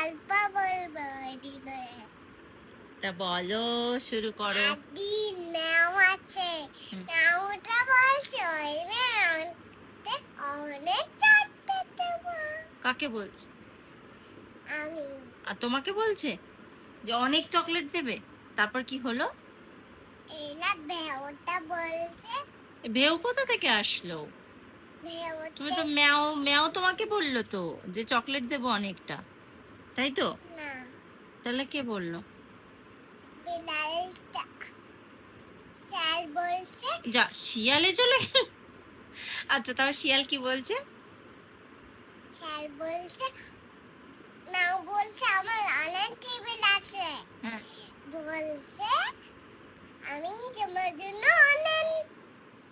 গল্প বলবো দিনে। তা বলো, শুরু করো। একদিন ম্যাও আছে, ম্যাওটা বলছে ওই ম্যাওতে অনেক চকলেট দেবো। কাকে বলছে? আমি আর তোমাকে বলছে যে অনেক চকলেট দেবে? তারপর কি হলো? এলা ম্যাওটা বলছে, ভেউ কোথা থেকে আসলো? তুমি ম্যাওতে তো ম্যাও ম্যাও তোমাকে বললো তো যে চকলেট দেবো অনেকটা, তাই তো? না, তাহলে কে বললো? বিড়ালটা শিয়াল বলছে, যা, শিয়ালে চলে গেল। আচ্ছা, তাও শিয়াল কি বলছে? শিয়াল বলছে ম্যাও বলছে আমার অনেক টেবিল আছে, হ্যাঁ, বলছে আমি তোমার জন্য অনেক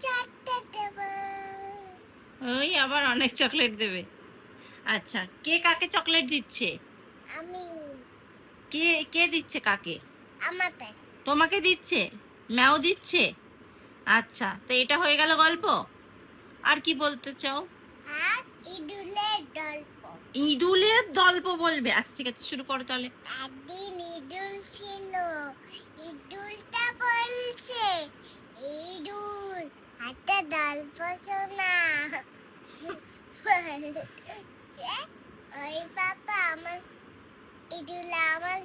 চকলেট দেবো। ওই আবার অনেক চকলেট দেবে। আচ্ছা, কে কাকে চকলেট দিচ্ছে? আমি কে কে দিচ্ছে কাকে? আমাতে তোমাকে দিচ্ছে? ম্যাও দিচ্ছে? আচ্ছা, তো এটা হয়ে গেল গল্প। আর কি বলতে চাও? আর ইঁদুরের গল্প। ইঁদুলের গল্প বলবে? আচ্ছা ঠিক আছে, শুরু করো তাহলে। একদিন ইঁদুর ছিল, ইঁদুরটা বলছে ইঁদুর একটা গল্প শোনা। বলছে ওই বাবা আমার ইঁদুর আমার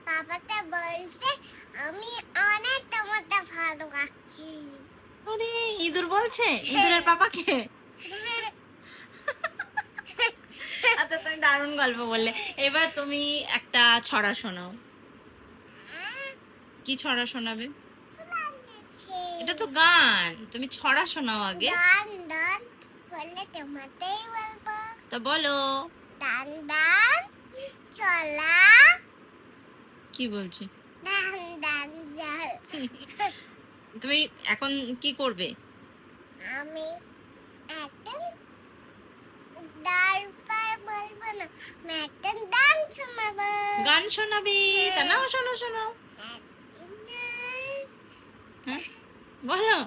বাবাটা বলছে আমি অনেক তোমাকে ভালোবাসি। আরে, ইঁদুর বলছে ইঁদুরের পাপাকে? আচ্ছা, তুমি দারুণ গল্প বললে। এবার তুমি একটা ছড়া শোনাও। কি ছড়া শোনাবে? এটা তো গান, তুমি ছড়া শোনাও আগে। ডান ডান বললে তোমাতেই বলবো। তা বলো। ডান ডান চলা, কি বলছে? ডান ডান জল। তুমি এখন কি করবে? আমি একদম ডাল পায়ে বলবো না, আমি একদম ডান শোনাবো। গান শোনাবি? তা নাও, শোনো শোনো। হ্যাঁ, বলো।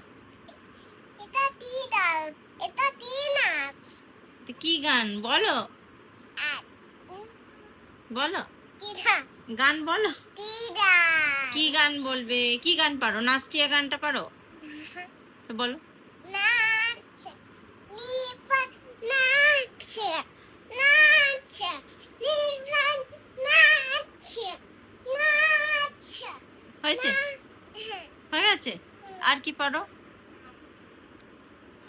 এটা কি ডাল, এটা কি নাচ? তো কি গান বলো? এক, বলো, কি না গান বলো। কি ডাল? কি গান বলবে? কি গান পারো? নাচটিয়া গানটা পারো? তো বলো। নাচ নিপান নাচ নাচ নিপান নাচ নাচ। হয়েছে? হয়ে গেছে? আর কি পারো?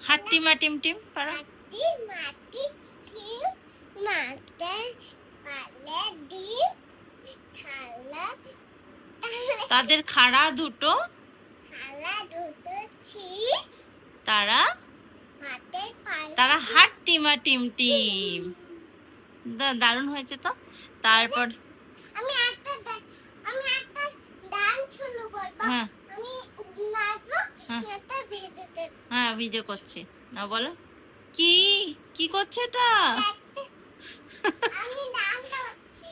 হাট্টিমা টিম টিম পারো? মাটি মাটি ডিম মাটে পালে ডিম থালা তাদের খাড়া দুটো, থালা দুটো ছি তারা মাটে পালে তারা হাট্টিমা টিম টিম। দারুণ হয়েছে তো। তারপর আমি একটা ডান্স শুরু করব। হ্যাঁ আমি নাচবো, হ্যাঁ এটা ভিডিওতে হ্যাঁ, ভিডিও করছি না, বলো। কি কি করছে এটা? আমি ডান্স করছি,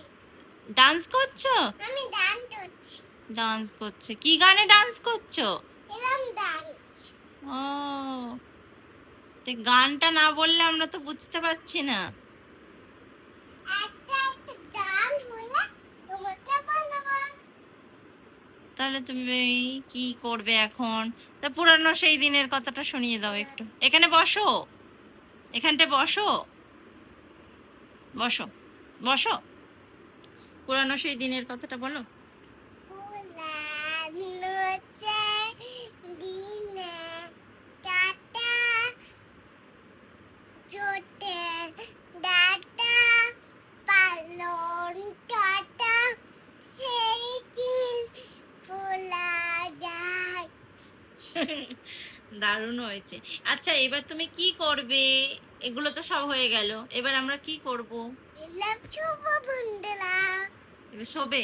ডান্স করছো? আমি ডান্স করছি, ডান্স করছে? কি গানে ডান্স করছো? এরকম ডান্স। ও, তো গানটা না বললে আমরা তো বুঝতে পারছি না। একটা একটা ডান্স হলে তোমাকে বলবো। তাহলে তুমি কি করবে এখন? তা পুরানো সেই দিনের কথাটা শুনিয়ে দাও একটু। এখানে বসো, এখানটায় বসো, বসো বসো। পুরানো সেই দিনের কথাটা বলো। পুরানো দিনে টাটা জোটে ডাটা পালন টাটা সেই দিন ভোলা যায়। দারুণ হয়েছে। আচ্ছা, এবার তুমি কি করবে? এগুলো তো সব হয়ে গেল, এবার আমরা কি করব? এলাম শুভ বন্ধুরা। এবার শোবে।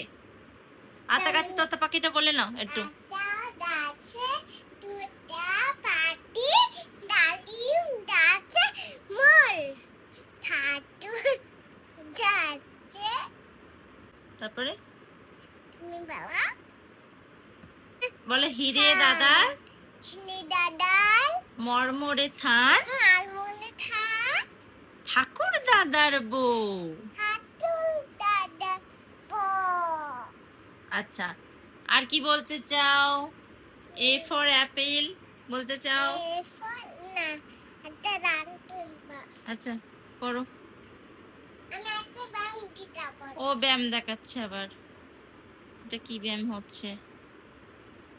আতা গাছে তোতা পাখিটা বলে নাও একটু। একটা গাছে দুটা পাখি, ডালিম গাছে মোল, ছাতু গাছে তারপরে বাবা বলে হিরে দাদার হিলি দাদার মর্মরে থান আর মনে থাক ঠাকুর দাদা দাদার বউ। হাঁটুর দাদা বউ। আচ্ছা, আর কি বলতে চাও? এ ফর অ্যাপেল বলতে চাও? না, একটা রান তুলবা। আচ্ছা, করো। আমি একটা বাঙ্গিটা করব। ও ব্যায়াম দেখাচ্ছে আবার। এটা কি ব্যায়াম হচ্ছে?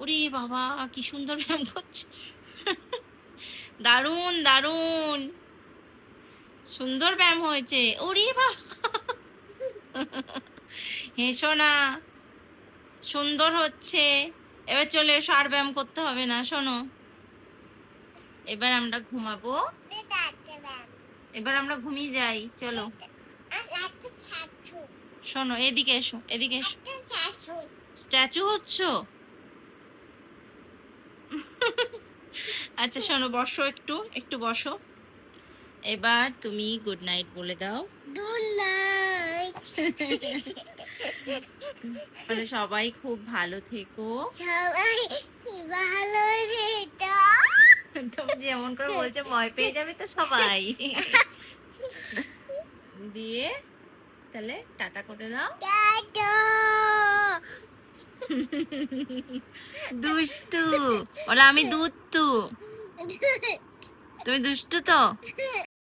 ওরে বাবা, কি সুন্দর ব্যায়াম করছে। দারুণ দারুণ, সুন্দর ব্যায়াম হয়েছে। ওরে বাবা, হেসো না, সুন্দর হচ্ছে। এবার চলে এসো, আর ব্যায়াম করতে হবে না। শোনো, এবার আমরা ঘুমাবো। এটা একটা ব্যাং। এবার আমরা ঘুমিয়ে যাই, চলো। আর একটা ছাতু। শোনো, এদিকে এসো, এদিকে এসো। একটা ছাতু। স্ট্যাচু হচ্ছ? আচ্ছা শোনো, বসো, একটু একটু বসো। এবার তুমি গুড নাইট বলে দাও। Good night. মানে সবাই খুব ভালো থেকো। সবাই ভালো রেটা। তুমি যেমন করে বলছো ভয় পেয়ে যাবে তো সবাই। দিয়ে তাহলে টাটা করে দাও। টাটা। দুষ্টু, বলো আমি দুষ্টু। তুমি দুষ্টু তো?